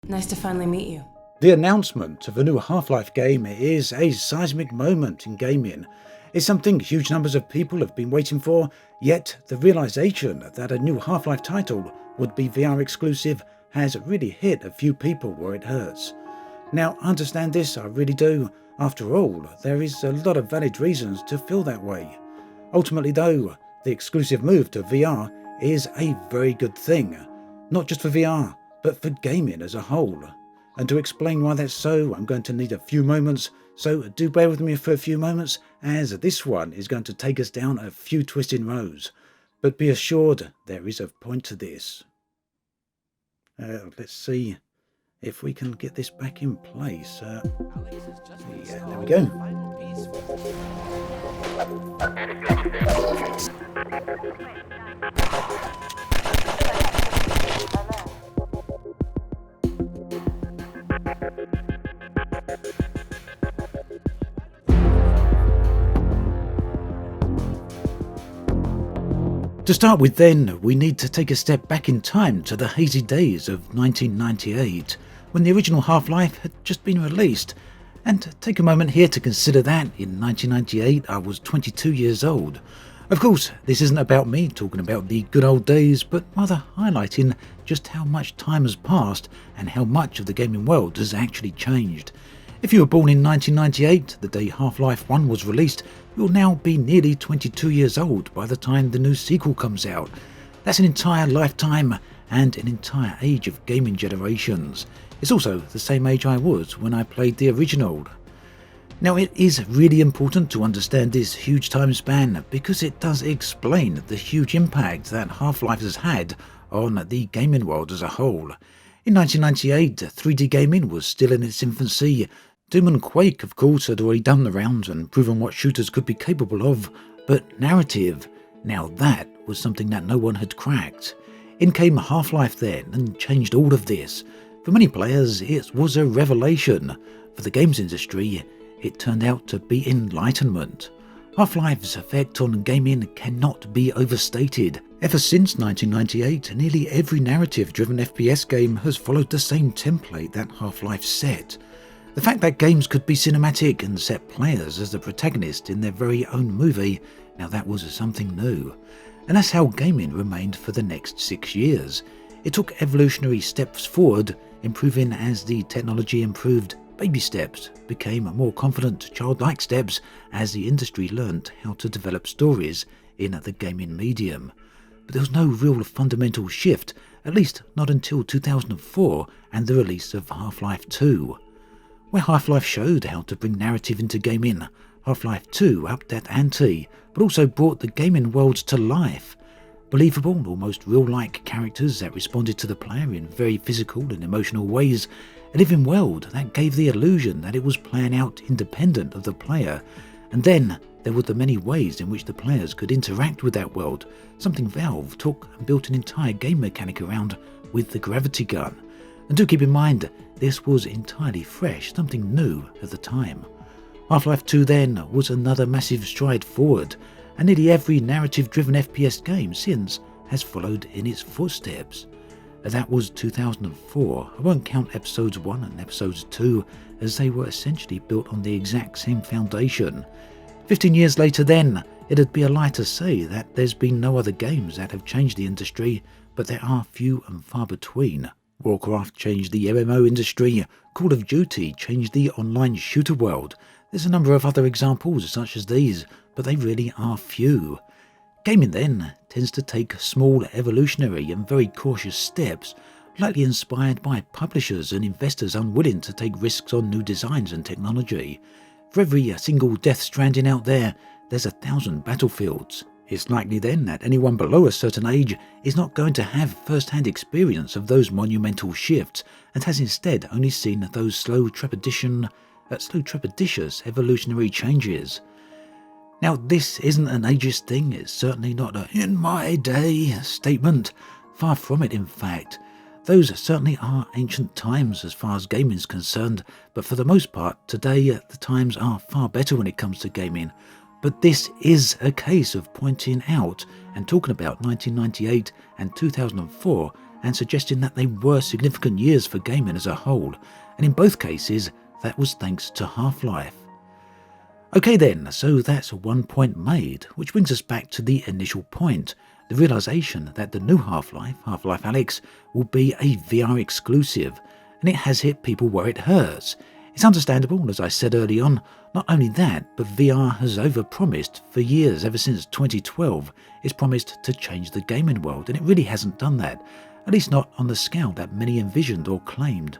Nice to finally meet you. The announcement of a new Half-Life game is a seismic moment in gaming. It's something huge numbers of people have been waiting for, yet the realization that a new Half-Life title would be VR exclusive has really hit a few people where it hurts. Now, I understand this, I really do. After all, there is a lot of valid reasons to feel that way. Ultimately though, the exclusive move to VR is a very good thing. Not just for VR, but for gaming as a whole. And to explain why that's so, I'm going to need a few moments, so do bear with me for a few moments, as this one is going to take us down a few twisting roads. But be assured, there is a point to this. Let's see if we can get this back in place. Yeah, there we go. To start with then, we need to take a step back in time to the hazy days of 1998, when the original Half-Life had just been released, and take a moment here to consider that in 1998 I was 22 years old. Of course, this isn't about me talking about the good old days, but rather highlighting just how much time has passed and how much of the gaming world has actually changed. If you were born in 1998, the day Half-Life 1 was released, you'll now be nearly 22 years old by the time the new sequel comes out. That's an entire lifetime and an entire age of gaming generations. It's also the same age I was when I played the original. Now, it is really important to understand this huge time span because it does explain the huge impact that Half-Life has had on the gaming world as a whole. In 1998, 3D gaming was still in its infancy. Doom and Quake, of course, had already done the rounds and proven what shooters could be capable of, but narrative, now that was something that no one had cracked. In came Half-Life then and changed all of this. For many players, it was a revelation. For the games industry, it turned out to be enlightenment. Half-Life's effect on gaming cannot be overstated. Ever since 1998, nearly every narrative-driven FPS game has followed the same template that Half-Life set. The fact that games could be cinematic and set players as the protagonist in their very own movie, now that was something new. And that's how gaming remained for the next 6 years. It took evolutionary steps forward, improving as the technology improved. Baby steps became more confident, childlike steps as the industry learnt how to develop stories in the gaming medium. But there was no real fundamental shift, at least not until 2004 and the release of Half-Life 2. Where Half-Life showed how to bring narrative into gaming, Half-Life 2 upped that ante, but also brought the gaming world to life. Believable, almost real-like characters that responded to the player in very physical and emotional ways, a living world that gave the illusion that it was playing out independent of the player. And then there were the many ways in which the players could interact with that world, something Valve took and built an entire game mechanic around with the gravity gun. And do keep in mind, this was entirely fresh, something new at the time. Half-Life 2 then was another massive stride forward, and nearly every narrative-driven FPS game since has followed in its footsteps. That was 2004. I won't count episodes 1 and episodes 2 as they were essentially built on the exact same foundation. 15 years later then, it'd be a lie to say that there's been no other games that have changed the industry, but there are few and far between. Warcraft changed the MMO industry, Call of Duty changed the online shooter world. There's a number of other examples such as these, but they really are few. Gaming then tends to take small, evolutionary and very cautious steps, likely inspired by publishers and investors unwilling to take risks on new designs and technology. For every single Death Stranding out there, there's 1,000 Battlefields. It's likely then that anyone below a certain age is not going to have first-hand experience of those monumental shifts and has instead only seen those slow trepidatious evolutionary changes. Now, this isn't an ageist thing, it's certainly not a "in my day" statement. Far from it, in fact. Those certainly are ancient times as far as gaming is concerned, but for the most part, today the times are far better when it comes to gaming. But this is a case of pointing out and talking about 1998 and 2004 and suggesting that they were significant years for gaming as a whole, and in both cases that was thanks to Half-Life. Okay then, so that's one point made, which brings us back to the initial point, the realisation that the new Half-Life, Half Life Alyx, will be a VR exclusive, and it has hit people where it hurts. It's understandable, as I said early on. Not only that, but VR has overpromised for years, ever since 2012. It's promised to change the gaming world, and it really hasn't done that, at least not on the scale that many envisioned or claimed.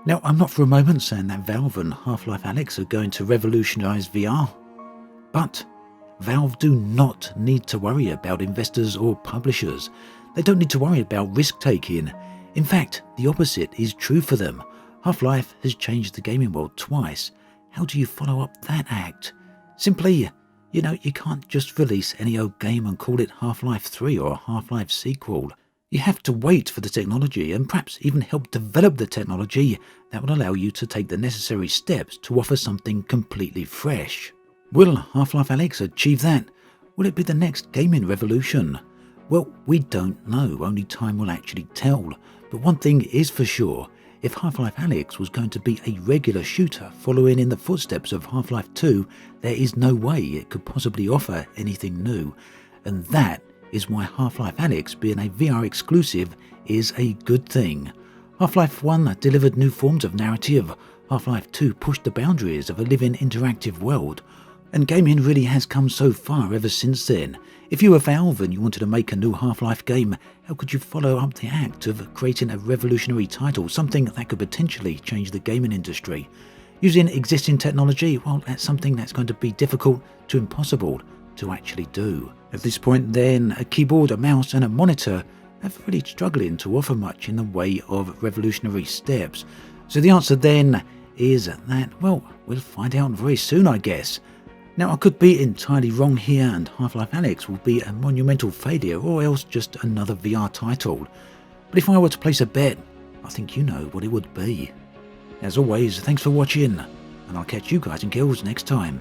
Now, I'm not for a moment saying that Valve and Half-Life Alyx are going to revolutionise VR, but Valve do not need to worry about investors or publishers. They don't need to worry about risk-taking. In fact, the opposite is true for them. Half-Life has changed the gaming world twice. How do you follow up that act? Simply, you can't just release any old game and call it Half-Life 3 or a Half-Life sequel. You have to wait for the technology and perhaps even help develop the technology that will allow you to take the necessary steps to offer something completely fresh. Will Half-Life Alyx achieve that? Will it be the next gaming revolution? Well, we don't know, only time will actually tell. But one thing is for sure, if Half-Life Alyx was going to be a regular shooter following in the footsteps of Half-Life 2, there is no way it could possibly offer anything new. And that is why Half-Life Alyx being a VR exclusive is a good thing. Half-Life 1 delivered new forms of narrative, Half-Life 2 pushed the boundaries of a living interactive world, and gaming really has come so far ever since then. If you were Valve and you wanted to make a new Half-Life game, how could you follow up the act of creating a revolutionary title, something that could potentially change the gaming industry? Using existing technology, well, that's something that's going to be difficult to impossible to actually do. At this point then, a keyboard, a mouse and a monitor have really struggling to offer much in the way of revolutionary steps. So the answer then is that, well, we'll find out very soon, I guess. Now, I could be entirely wrong here and Half-Life Alyx will be a monumental failure or else just another VR title. But if I were to place a bet, I think you know what it would be. As always, thanks for watching, and I'll catch you guys and girls next time.